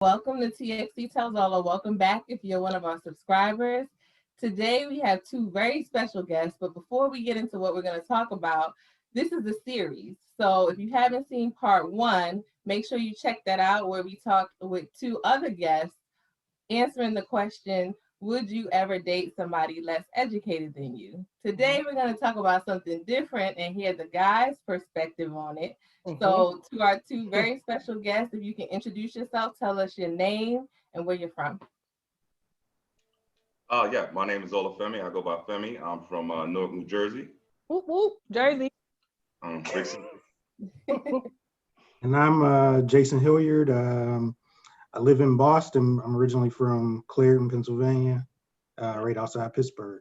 Welcome to TXC Tells All, or welcome back if you're one of our subscribers. Today we have two very special guests, but before we get into what we're going to talk about, this is a series. So if you haven't seen part one, make sure you check that out where we talk with two other guests answering the question, would you ever date somebody less educated than you? Today we're going to talk about something different and hear the guys' perspective on it. So to our two very special guests, if you can introduce yourself, tell us your name and where you're from. Yeah, my name is Olafemi. I go by Femi. I'm from Newark, New Jersey. Whoop, whoop, Jersey. Big city. And I'm Jason Hilliard. I live in Boston. I'm originally from Clairton, Pennsylvania, right outside Pittsburgh.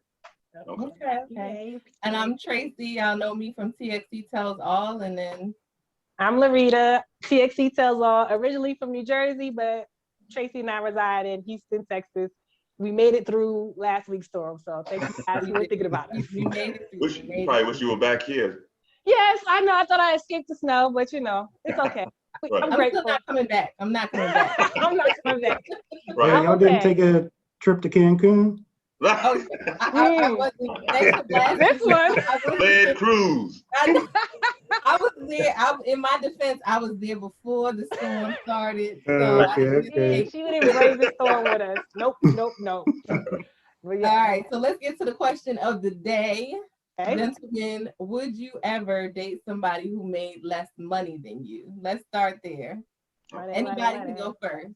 Okay. And I'm Tracy. Y'all know me from TXC Tells All. And then I'm Larita. TXC Tells All. Originally from New Jersey, but Tracy and I reside in Houston, Texas. We made it through last week's storm, so thank you guys for thinking about us. We made it through. Probably wish you were back here. Yes, I know. I thought I escaped the snow, but it's okay. Right. I'm I'm grateful. still not coming back. I'm not coming back. I'm not coming back. Right. Yeah, y'all didn't take a trip to Cancun? Oh, I wasn't. Thanks for blasting This one. Led cruise. I was there. In my defense, I was there before the storm started. So Okay. She didn't brave the storm with us. Nope. All right, so let's get to the question of the day. Okay. Gentlemen, would you ever date somebody who made less money than you? Let's start there. Anybody can go first.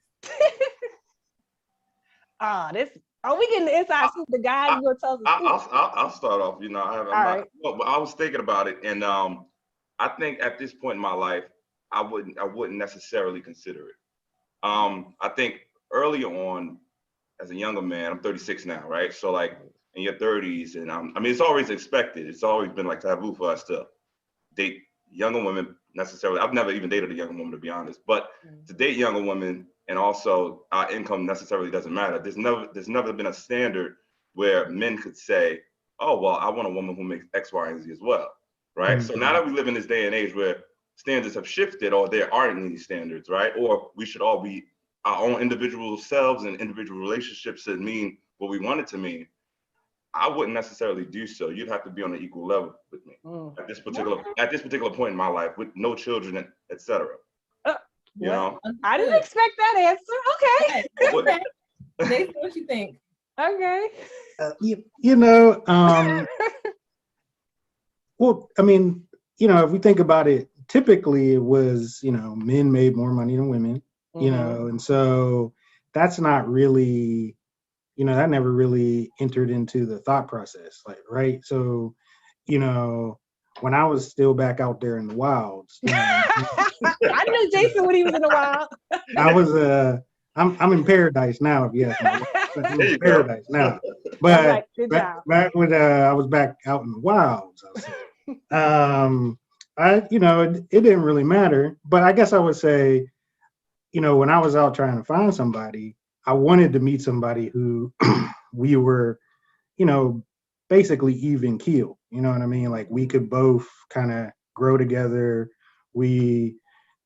We getting the inside scoop. The guys will tell us the scoop. I'll start off. Right. But I was thinking about it, and I think at this point in my life, I wouldn't necessarily consider it. I think early on, as a younger man, I'm 36 now, right? So like in your 30s, and I mean, it's always expected. It's always been like taboo for us to date younger women necessarily. I've never even dated a younger woman, to be honest, but to date younger women, and also our income necessarily doesn't matter. There's never been a standard where men could say, oh, well, I want a woman who makes X, Y, and Z as well, right? So now that we live in this day and age where standards have shifted, or there aren't any standards, right? Or we should all be our own individual selves, and individual relationships that mean what we want it to mean. I wouldn't necessarily do so. You'd have to be on an equal level with me at this particular point in my life, with no children, etc. You know, I didn't expect that answer. Okay. Jason, what you think? Okay. Well, I mean, if we think about it, typically it was, men made more money than women, and so that's not really, that never really entered into the thought process, like, right? So, when I was still back out there in the wilds, I knew Jason when he was in the wild. I was I'm in paradise now, if you ask me. I'm in paradise now. But back when I was back out in the wilds, it didn't really matter. But I guess I would say, when I was out trying to find somebody, I wanted to meet somebody who we were, basically even keel. You know what I mean? Like we could both kind of grow together.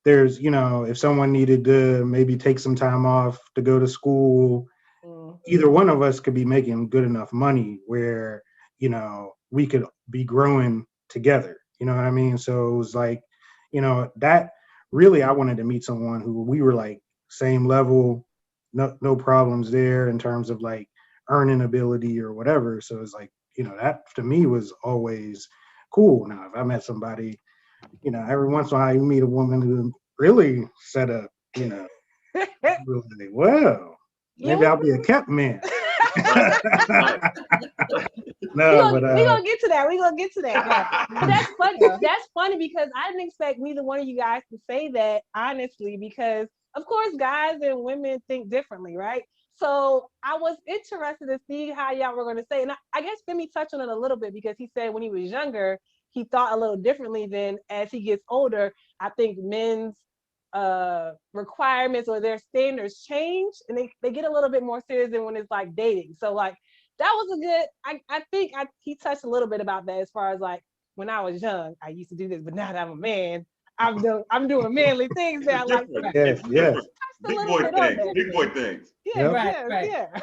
There's, if someone needed to maybe take some time off to go to school, either one of us could be making good enough money where, we could be growing together. You know what I mean? So it was like, that really, I wanted to meet someone who we were like same level, no problems there in terms of like earning ability or whatever. So it's like, that to me was always cool. Now, if I met somebody, every once in a while you meet a woman who really set up, really, well, maybe I'll be a kept man. No, we're gonna get to that. We're gonna get to that. But that's funny. That's funny because I didn't expect neither one of you guys to say that, honestly, because of course guys and women think differently, right? So I was interested to see how y'all were going to say, and I guess Femi touched on it a little bit because he said when he was younger, he thought a little differently than as he gets older. I think men's requirements or their standards change, and they get a little bit more serious than when it's like dating. So like that was a good, I think he touched a little bit about that as far as like when I was young, I used to do this, but now that I'm a man, I'm doing manly things now. Like Yes, yes. Big boy things. Big boy things. Yeah, Yep. yeah.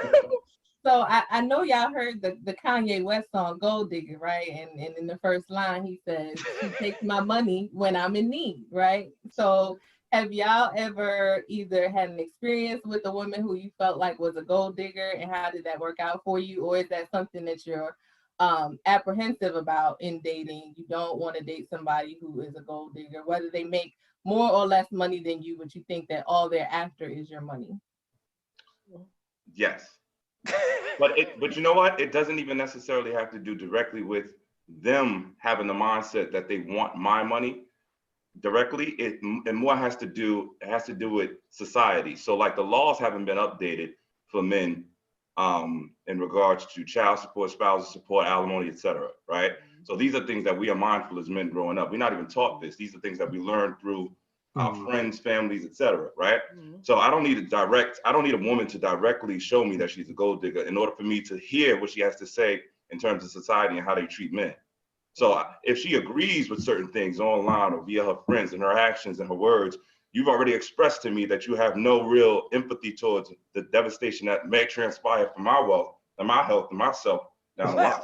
So I know y'all heard the Kanye West song Gold Digger, right? And in the first line he says, "She takes my money when I'm in need," right? So have y'all ever either had an experience with a woman who you felt like was a gold digger, and how did that work out for you? Or is that something that you're apprehensive about in dating? You don't want to date somebody who is a gold digger, whether they make more or less money than you, but you think that all they're after is your money. Yes. But you know what? It doesn't even necessarily have to do directly with them having the mindset that they want my money directly. It more has to do with society. So like the laws haven't been updated for men in regards to child support, spousal support, alimony, etc. Right? So these are things that we are mindful as men growing up. We're not even taught this. These are things that we learned through our friends, families, etc. Right? So I don't need a woman to directly show me that she's a gold digger in order for me to hear what she has to say in terms of society and how they treat men. So if she agrees with certain things online or via her friends and her actions and her words, you've already expressed to me that you have no real empathy towards the devastation that may transpire for my wealth and my health and myself down the line.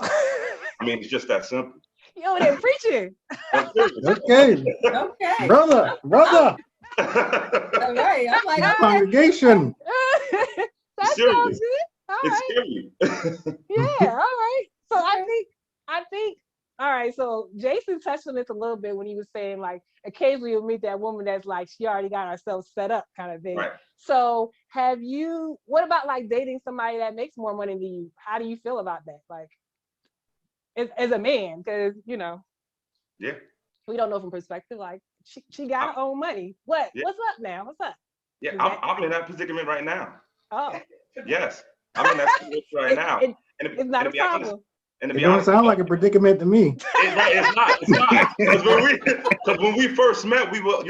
I mean, it's just that simple. Yo, they're preaching. Okay. Okay. Brother. All right. I'm like, okay. Congregation. That Seriously. sounds good. All It's right. scary. Yeah, all right. So I think, all right, so Jason touched on this a little bit when he was saying like occasionally you'll meet that woman that's like she already got herself set up kind of thing. Right. So what about like dating somebody that makes more money than you? How do you feel about that? Like as a man, because Yeah. we don't know from perspective, like she got her own money. What's up now? What's up? Yeah, I'm in that predicament right now. Oh. Yes. I'm in that situation right now. It's not a problem. And to It be don't honest, sound like a predicament to me. It's not. Because when we first met, we were,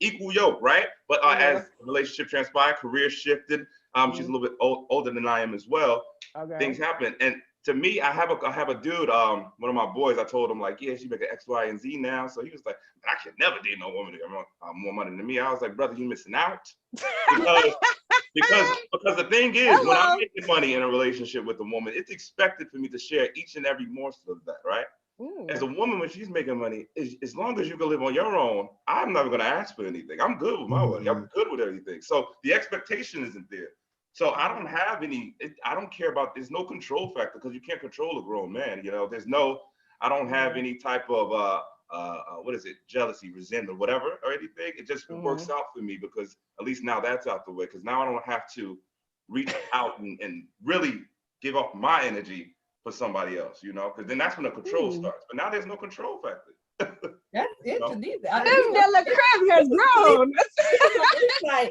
equal yoke, right? But as the relationship transpired, career shifted. She's a little bit older than I am as well. Okay. Things happen, and to me, I have a dude. One of my boys. I told him like, yeah, she making X, Y, and Z now. So he was like, I can never date no woman that got more money than me. I was like, brother, you missing out. Because the thing is, when I'm making money in a relationship with a woman, it's expected for me to share each and every morsel of that, right? As a woman, when she's making money, as long as you can live on your own, I'm never going to ask for anything. I'm good with my money. I'm good with everything. So the expectation isn't there. So I don't have I don't care about, there's no control factor because you can't control a grown man. I don't have any type of, jealousy, resentment, whatever, or anything. It just works out for me because at least now that's out the way. Because now I don't have to reach out and really give off my energy for somebody else, because then that's when the control starts. But now there's no control factor. That's interesting. Della Crib has grown.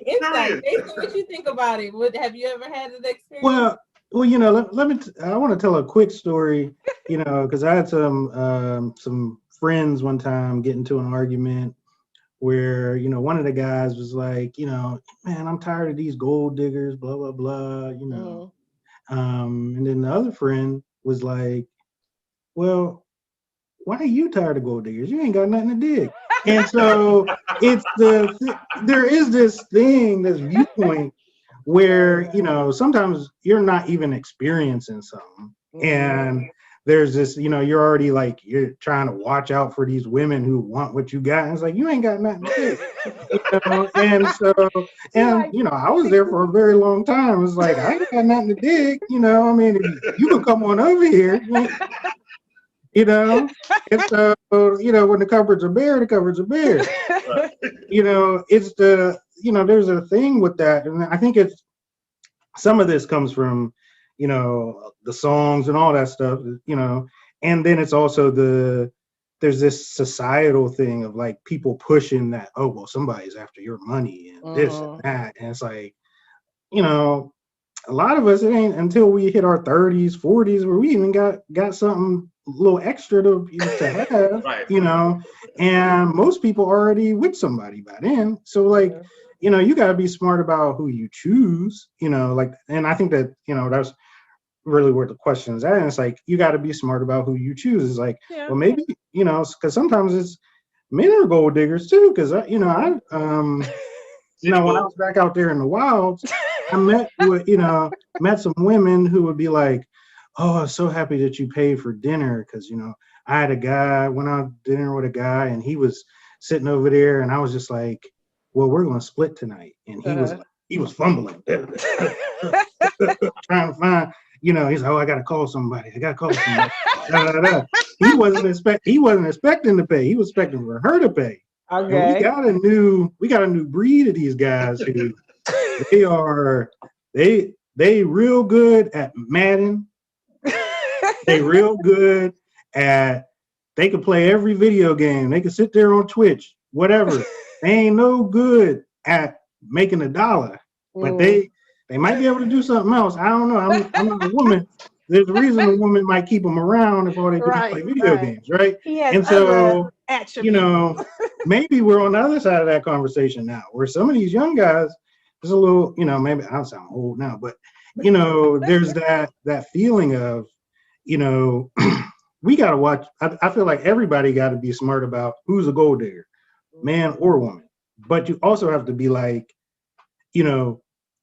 Insight. Jason, what you think about it? Have you ever had an experience? Well, I want to tell a quick story, because I had some friends one time get into an argument where, one of the guys was like, man, I'm tired of these gold diggers, blah, blah, blah, and then the other friend was like, well, why are you tired of gold diggers? You ain't got nothing to dig. And so there is this viewpoint where, sometimes you're not even experiencing something. And there's this, you're already like, you're trying to watch out for these women who want what you got. And it's like, you ain't got nothing to dig. And so, I was there for a very long time. It's like, I ain't got nothing to dig. I mean, you can come on over here. And so, when the cupboards are bare, the cupboards are bare. It's there's a thing with that. And I think some of this comes from, the songs and all that stuff, and then it's also there's this societal thing of like people pushing that, oh, well, somebody's after your money and this and that. And it's like, a lot of us, it ain't until we hit our 30s, 40s where we even got something a little extra to have, right. And most people already with somebody by then. So like, you got to be smart about who you choose, and I think that, that's really where the question is at. And it's like, you got to be smart about who you choose. It's like, well, maybe, because sometimes men are gold diggers too, because when I was back out there in the wilds, I met some women who would be like, "Oh, I'm so happy that you paid for dinner," because I had a guy went out to dinner with a guy, and he was sitting over there, and I was just like, "Well, we're gonna split tonight," and he was fumbling, trying to find. He's like, "Oh, I gotta call somebody. I gotta call somebody." Da, da, da. He wasn't expecting to pay. He was expecting for her to pay. Okay. And we got a new breed of these guys who they real good at Madden. They real good at they can play every video game. They can sit there on Twitch, whatever. They ain't no good at making $1, but they might be able to do something else. I don't know. I'm not a woman. There's a reason a woman might keep them around if all they do is play video games, right? And so, maybe we're on the other side of that conversation now, where some of these young guys, there's a little, maybe I sound old now, but there's that feeling of, we got to watch. I feel like everybody got to be smart about who's a gold digger, man or woman. But you also have to be like,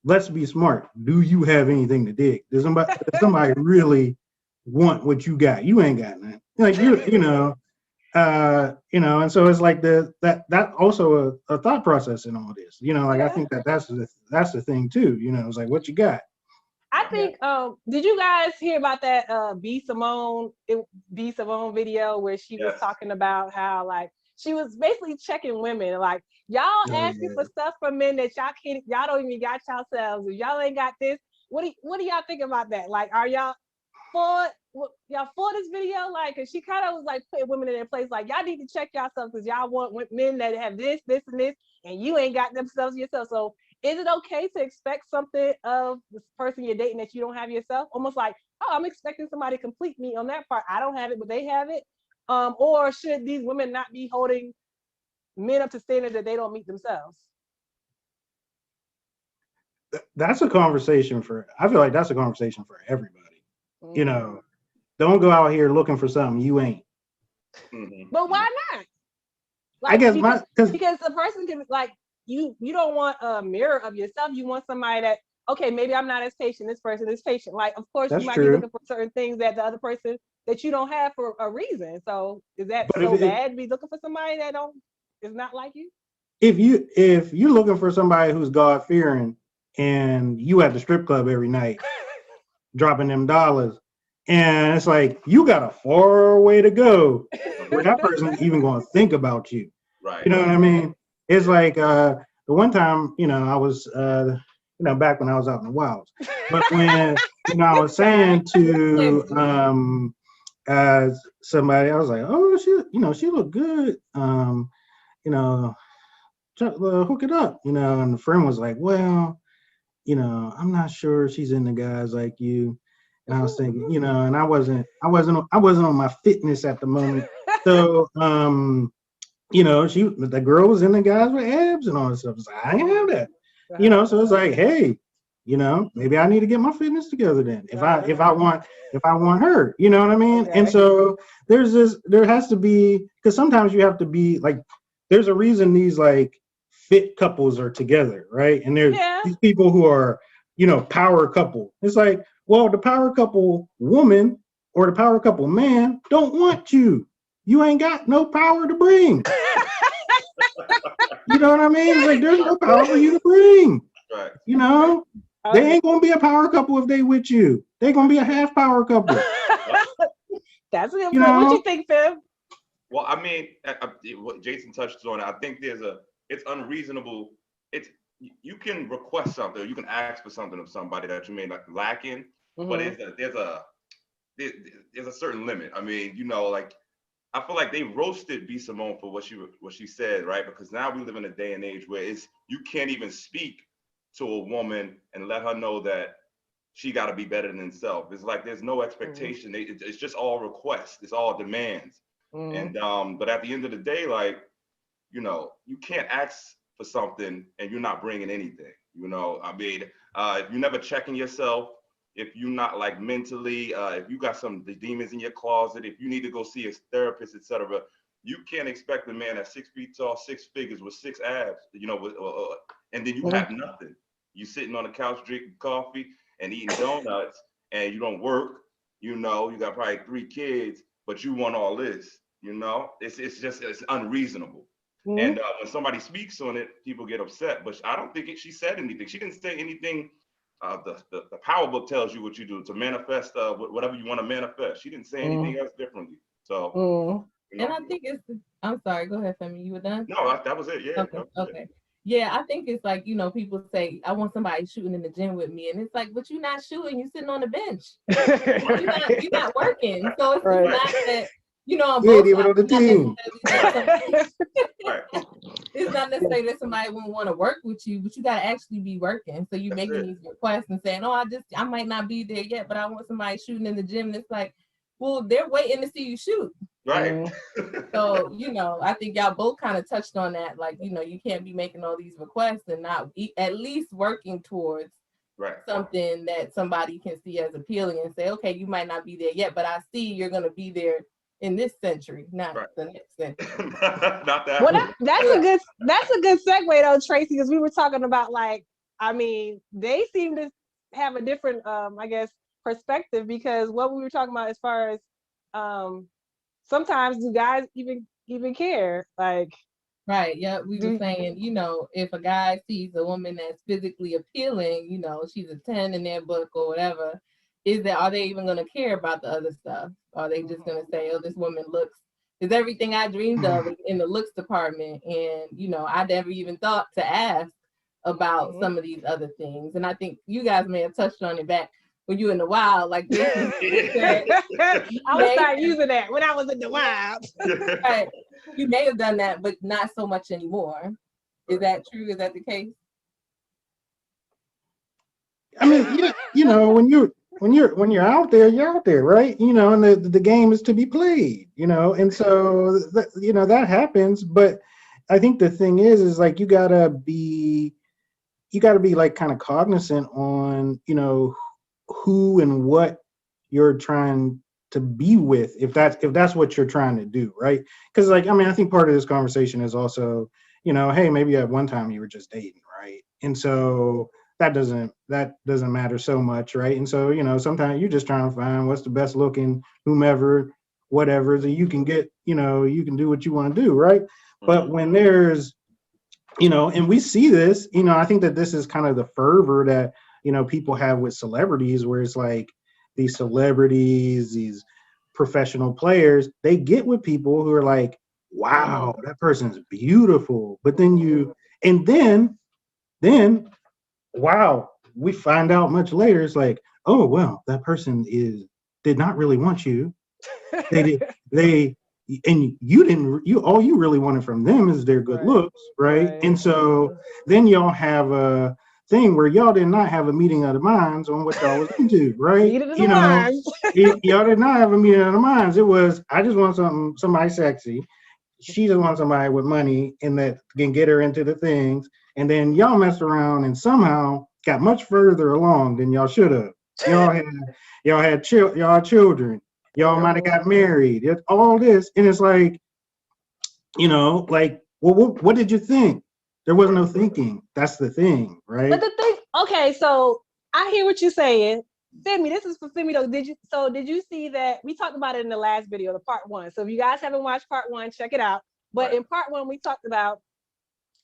let's be smart. Do you have anything to dig? Does somebody really want what you got? You ain't got nothing. Like and so it's like that also a thought process in all this. I think that's the thing too. It's like, what you got? I think did you guys hear about that B Simone video where she was talking about how like she was basically checking women, like, y'all asking for stuff from men that y'all don't even got yourselves. If y'all ain't got this, what do y'all think about that? Like, are y'all for this video? Like, cause she kind of was like putting women in their place, like, y'all need to check yourselves because y'all want men that have this, and this, and you ain't got themselves yourself. So is it okay to expect something of this person you're dating that you don't have yourself? Almost like, oh, I'm expecting somebody to complete me on that part. I don't have it, but they have it. Or should these women not be holding men up to standards that they don't meet themselves? That's a conversation I feel like that's a conversation for everybody. Don't go out here looking for something you ain't. But why not? Like, I guess because the person can, like, you don't want a mirror of yourself. You want somebody that, okay, maybe I'm not as patient. This person is patient. Like, of course, you might be looking for certain things that the other person that you don't have for a reason. So is that bad to be looking for somebody that is not like you? If you're looking for somebody who's God fearing and you at the strip club every night dropping them dollars, and it's like you got a far way to go where that person's even going to think about you. Right. You know what I mean? It's like the one time, I was back when I was out in the wilds. But when I was saying to somebody, I was like, oh, she looked good. Hook it up, and the friend was like, well, I'm not sure she's into guys like you. And I was thinking, and I wasn't on my fitness at the moment. So the girl was into guys with abs and all this stuff. So I didn't have that. So it's like, hey, maybe I need to get my fitness together then. If I want her, you know what I mean? Okay. And so there has to be, because sometimes you have to be like, there's a reason these like fit couples are together, right? And there's these people who are, power couple. It's like, well, the power couple woman or the power couple man don't want you. You ain't got no power to bring. You know what I mean? It's like, there's no power for you to bring. Right. They ain't gonna be a power couple if they with you. They're gonna be a half power couple. That's a good point. What you think, Phil? Well, I mean, what Jason touched on, I think it's unreasonable. You can request something, you can ask for something of somebody that you may not lacking, but there's a certain limit. I mean, like, I feel like they roasted B Simone for what she said, right? Because now we live in a day and age where you can't even speak to a woman and let her know that she got to be better than herself. It's like there's no expectation. It's just all requests. It's all demands. And but at the end of the day, like, you can't ask for something and you're not bringing anything. I mean, if you're never checking yourself, if you're not like mentally, if you got some demons in your closet, if you need to go see a therapist, etc., you can't expect a man that's 6 feet tall, 6 figures with 6 abs, and then you have nothing. You sitting on the couch drinking coffee and eating donuts, and you don't work. You got probably 3 kids, but you want all this. It's unreasonable. And when somebody speaks on it, people get upset. But I don't think she said anything. She didn't say anything. The Power Book tells you what you do to manifest whatever you want to manifest. She didn't say anything else differently. So, and I think I'm sorry. Go ahead, Femi. You were done? No, that was it. Yeah. Okay. Yeah, I think it's like, people say, I want somebody shooting in the gym with me. And it's like, but you're not shooting. You're sitting on the bench. You're not working. So it's not that, on both sides, on the team. It's not necessarily that somebody wouldn't want to work with you, but you got to actually be working. So you're making these requests and saying, I might not be there yet, but I want somebody shooting in the gym. And it's like, well, they're waiting to see you shoot. Right. So, I think y'all both kind of touched on that. Like, you can't be making all these requests and not at least working towards something that somebody can see as appealing and say, okay, you might not be there yet, but I see you're going to be there in this century, not the next century. Not that. Well, that's a good segue though, Tracy, because we were talking about they seem to have a different, perspective, because what we were talking about as far as sometimes do guys even care? Right. Yeah. We were saying, if a guy sees a woman that's physically appealing, she's a 10 in their book or whatever, are they even going to care about the other stuff? Are they just going to say, this woman is everything I dreamed of in the looks department? And, I never even thought to ask about some of these other things. And I think you guys may have touched on it back when you were in the wild, like Jason said. I would start using that when I was in the wild. Right. You may have done that, but not so much anymore. Is that true? Is that the case? I mean, when you're out there, you're out there, right? And the game is to be played, and so that happens. But I think the thing is like you gotta be like kind of cognizant on who and what you're trying to be with, if that's what you're trying to do, right? Because I think part of this conversation is also, hey, maybe at one time you were just dating, right? And so that doesn't matter so much, right? And so sometimes you're just trying to find what's the best looking whomever, whatever, that you can get, you can do what you want to do, right? But when there's and we see this, I think that this is kind of the fervor that people have with celebrities, where it's like these celebrities, these professional players, they get with people who are like, wow, that person's beautiful. But then then wow, we find out much later, it's like, oh, well, that person did not really want you. And all you really wanted from them is their good looks, right? And so then y'all have a thing where y'all did not have a meeting of the minds on what y'all was into, right? Y'all did not have a meeting of the minds. It was, I just want somebody sexy. She just wants somebody with money and that can get her into the things. And then y'all messed around and somehow got much further along than y'all should have. Y'all had children. Y'all might have got married. It's all this, and it's like, well, what did you think? There was no thinking. That's the thing, right? But the thing, okay, so I hear what you're saying. Femi, this is for Femi though. Did you see that we talked about it in the last video, the part 1? So if you guys haven't watched part 1, check it out. But in part 1, we talked about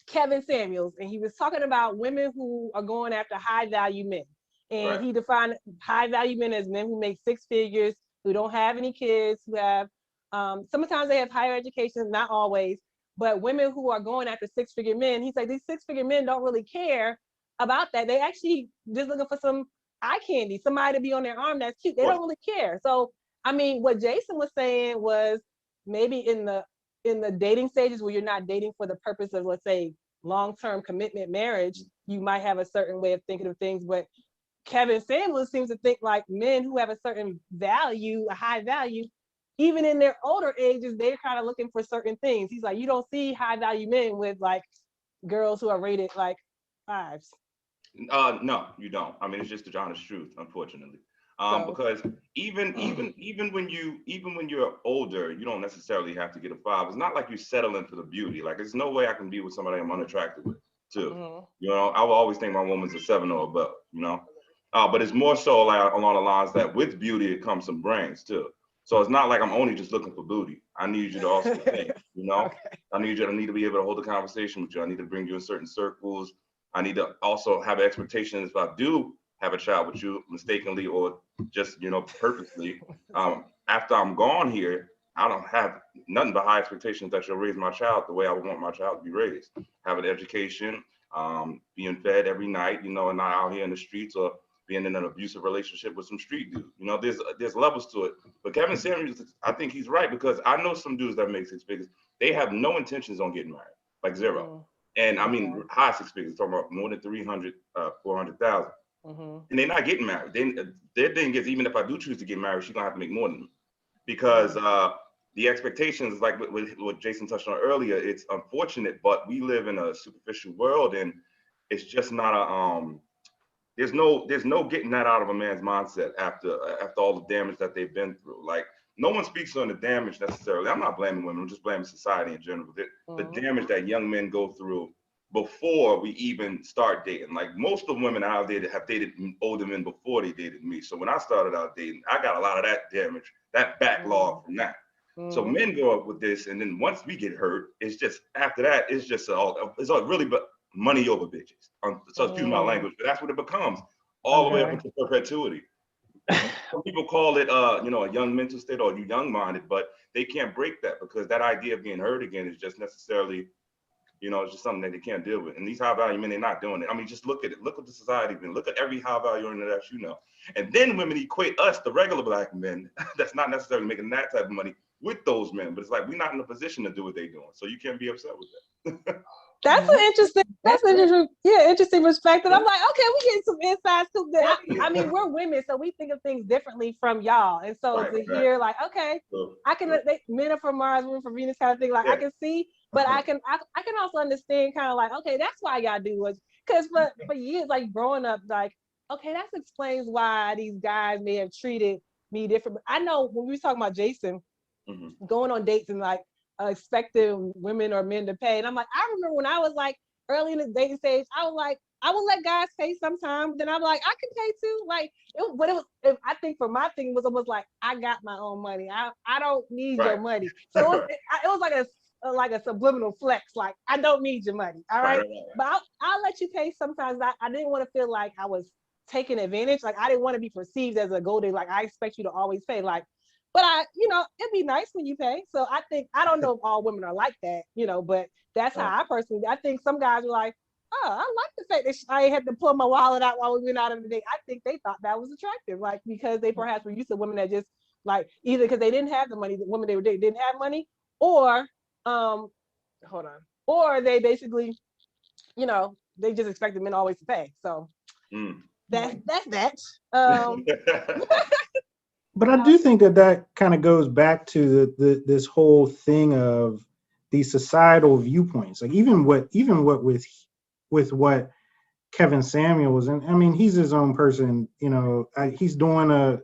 Kevin Samuels, and he was talking about women who are going after high value men. And he defined high value men as men who make 6 figures, who don't have any kids, who have, sometimes they have higher education, not always, but women who are going after 6-figure men, he's like, these 6-figure men don't really care about that. They actually just looking for some eye candy, somebody to be on their arm that's cute. They don't really care. So, I mean, what Jason was saying was maybe in the dating stages where you're not dating for the purpose of, let's say, long-term commitment marriage, you might have a certain way of thinking of things, but Kevin Samuels seems to think like men who have a certain value, a high value, even in their older ages, they're kind of looking for certain things. He's like, you don't see high value men with like girls who are rated like 5s. No, you don't. I mean, it's just the honest truth, unfortunately. Because even when you're older, you don't necessarily have to get a 5. It's not like you settle into the beauty. Like there's no way I can be with somebody I'm unattracted with too. You know, I will always think my woman's a 7 or above. You know, but it's more so like along the lines that with beauty it comes some brains too. So it's not like I'm only just looking for booty. I need you to also think. You know, Okay. I need to be able to hold a conversation with you. I need to bring you in certain circles. I need to also have expectations if I do have a child with you mistakenly or just, you know, purposely. After I'm gone here, I don't have nothing but high expectations that you'll raise my child the way I would want my child to be raised. Have an education, being fed every night, you know, and not out here in the streets or being in an abusive relationship with some street dude. You know, there's levels to it. But Kevin Samuels, I think he's right because I know some dudes that make 6 figures. They have no intentions on getting married, like zero. And I mean, high 6 figures, talking about more than 300, 400,000. And they're not getting married. Their thing is, even if I do choose to get married, she's gonna have to make more than me because the expectations, like what Jason touched on earlier, it's unfortunate, but we live in a superficial world, and it's just not a there's no getting that out of a man's mindset after all the damage that they've been through. Like no one speaks on the damage necessarily. I'm not blaming women. I'm just blaming society in general. The damage that young men go through before we even start dating. Like most of the women I've dated have dated older men before they dated me. So when I started out dating, I got a lot of that damage, that backlog from that. So men grow up with this, and then once we get hurt, it's just after that, it's all really but money over bitches. So excuse my language, but that's what it becomes all the way up into perpetuity. Some people call it, you know, a young mental state or you young-minded, but they can't break that because that idea of being hurt again is just necessarily, you know, it's just something that they can't deal with. And these high-value men, they're not doing it. I mean, just look at it. Look at the society been. Look at every high-value earner that you know. And then women equate us, the regular black men, that's not necessarily making that type of money, with those men. But it's like we're not in a position to do what they're doing, so you can't be upset with that. That's an interesting, interesting perspective. I'm like, okay, we getting some insights too. I mean, we're women, so we think of things differently from y'all. And so to hear like, okay, I can, men are from Mars, women from Venus kind of thing. Like I can see, but I can also understand kind of like, okay, that's why y'all do it. Because for years, like growing up, like, okay, that explains why these guys may have treated me different. But I know when we were talking about Jason going on dates and like, expecting women or men to pay. And I'm like, I remember when I was like early in the dating stage, I was like, I would let guys pay sometimes. Then I'm like, I can pay too. Like, I think for my thing was almost like, I got my own money. I don't need your money. So it was like a subliminal flex. Like, I don't need your money. All right. But I'll let you pay sometimes. I didn't want to feel like I was taking advantage. Like, I didn't want to be perceived as a gold digger. Like, I expect you to always pay. Like, but it'd be nice when you pay. So I don't know if all women are like that, you know, but that's how I personally, I think some guys are like, oh, I like the fact that I had to pull my wallet out while we went out on the date. I think they thought that was attractive, like, because they perhaps were used to women that just like, either because they didn't have the money, the women they were dating didn't have money, or, or they basically, you know, they just expected men always to pay. So that's that. But I do think that kind of goes back to this whole thing of these societal viewpoints. Like even what with what Kevin Samuels, and I mean he's his own person. You know, he's doing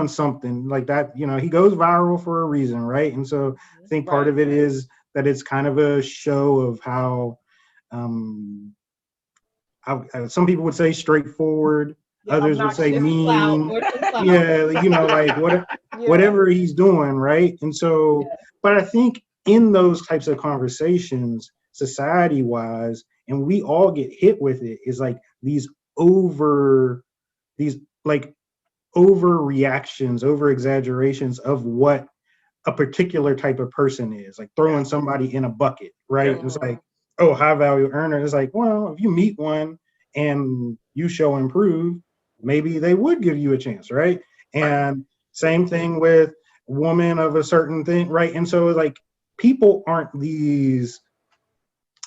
something like that. You know, he goes viral for a reason, right? And so I think part of it is that it's kind of a show of how some people would say straightforward. Others would say mean, you know, like whatever he's doing, right? And so, but I think in those types of conversations, society-wise, and we all get hit with it, is like these overreactions, over exaggerations of what a particular type of person is, like throwing somebody in a bucket, right? It's like, oh, high value earner. It's like, well, if you meet one and you show improve, maybe they would give you a chance, right? And same thing with woman of a certain thing, right? And so like people aren't these,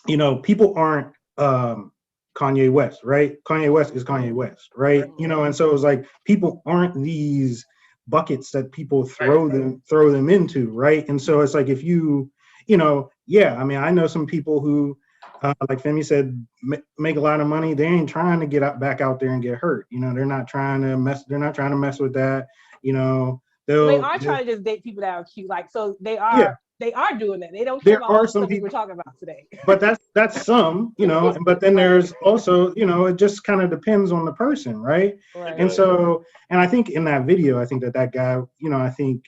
you know, people aren't Kanye West, right? Kanye West is Kanye West, right? You know, and so it's like people aren't these buckets that people throw them into, right? And so it's like if you know, I mean, I know some people who like Femi said, make a lot of money. They ain't trying to get back out there and get hurt. You know, they're not trying to mess. They're not trying to mess with that. You know, they are trying to just date people that are cute. Like, so they are. Yeah. They are doing that. They don't care about all the stuff we were talking about today. But that's some, you know. But then there's also, you know, it just kind of depends on the person, right? And so, and I think in that video, I think that guy, you know, I think,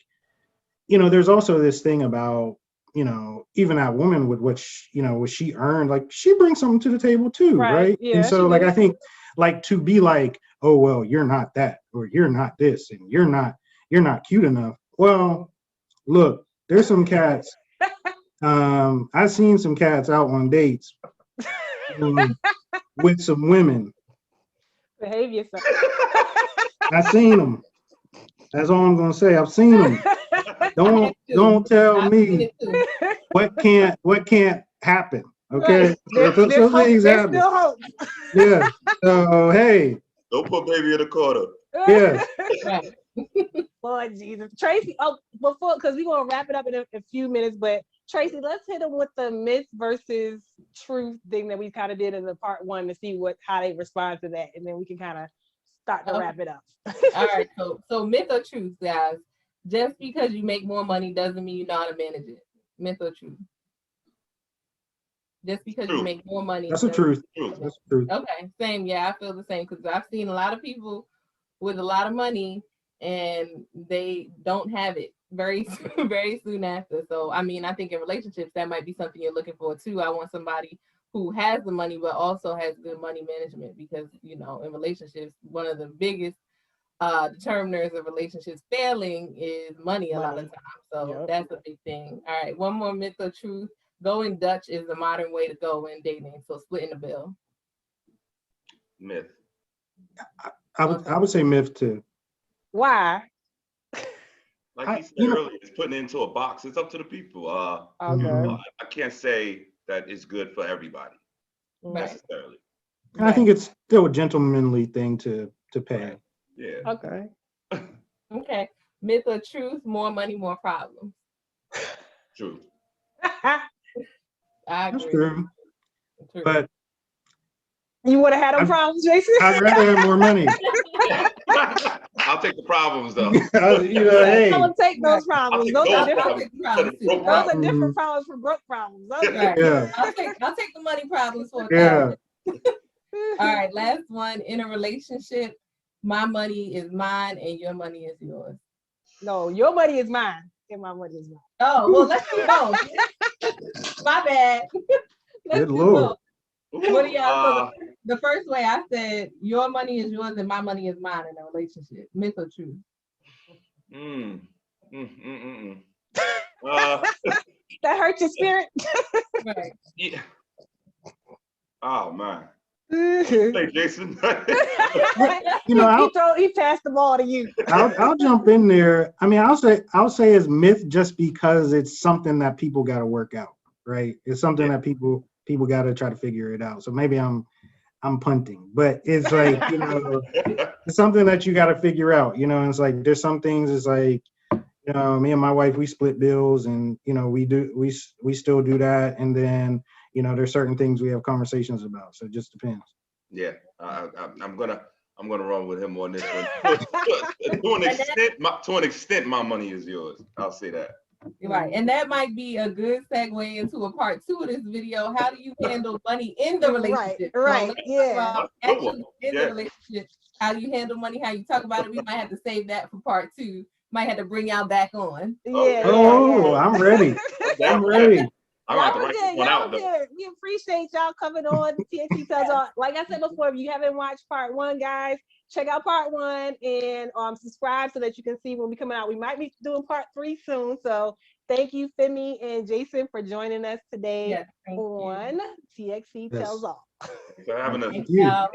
you know, there's also this thing about, you know, even that woman with what she earned, like she brings something to the table too, right? Yeah, and so, like, I think, like, to be like, oh well, you're not that, or you're not this, and you're not cute enough. Well, look. There's some cats. I've seen some cats out on dates with some women. Behave yourself. I've seen them. That's all I'm gonna say. I've seen them. Don't tell me what can't happen. Okay, there's things happen. Still hope. Yeah. So hey. Don't put baby in the corner. Yeah. Right. Lord Jesus. Tracy, because we're going to wrap it up in a few minutes, but Tracy, let's hit them with the myth versus truth thing that we kind of did in the part one to see how they respond to that, and then we can kind of start to wrap it up. All right, so myth or truth, guys? Just because you make more money doesn't mean you know how to manage it. Myth or truth? Just because you make more money. That's the truth. That's the truth. Okay, same. Yeah, I feel the same, because I've seen a lot of people with a lot of money and they don't have it very soon after. So I mean, I think in relationships that might be something you're looking for too. I want somebody who has the money but also has good money management, because, you know, in relationships, one of the biggest determiners of relationships failing is money a lot of times. So that's a big thing. All right, one more myth or truth. Going Dutch is the modern way to go in dating. So splitting the bill. Myth. I would say myth too. Why? Like he said earlier, it's putting it into a box. It's up to the people. I can't say that it's good for everybody necessarily. And I think it's still a gentlemanly thing to pay. Right. Yeah. Okay. Okay. Myth or truth? More money, more problems. Truth. I agree. That's true. But you would have had them problems, Jason? I'd rather have more money. I'll take the problems though. You know, hey. I'll take those problems. Those are different problems. Those are different problems from broke problems. Right. Yeah. I'll take the money problems for yeah. All right, last one. In a relationship, my money is mine and your money is yours. No, your money is mine and my money is mine. Oh, well, let's do both. My bad. Good Lord. What do y'all? The first way I said your money is yours and my money is mine in a relationship. Myth or truth? That hurt your spirit. Right. Yeah. Oh man. Hey Jason. You know, he passed the ball to you. I'll jump in there. I mean, I'll say it's myth just because it's something that people got to work out, right? It's something that people got to try to figure it out. So maybe I'm punting, but it's like, you know, it's something that you got to figure out, you know. And it's like there's some things. It's like, you know, me and my wife, we split bills, and you know, we still do that, and then, you know, there's certain things we have conversations about. So it just depends. Yeah, I'm gonna run with him on this one. To an extent, my money is yours. I'll say that. Right, and that might be a good segue into a part 2 of this video. How do you handle money in the relationship? Right. So Yeah. Actually, in the relationship, how you handle money, how you talk about it. We might have to save that for part 2. Might have to bring y'all back on. Yeah. I'm ready. I'm ready. I'm about to write this one out. We appreciate y'all coming on TNT Tells All. Like I said before, if you haven't watched part 1, guys, check out part 1 and subscribe so that you can see when we coming out. We might be doing part 3 soon. So thank you, Femi and Jason, for joining us today on TXT Tells All. Thanks for having us. Thank you.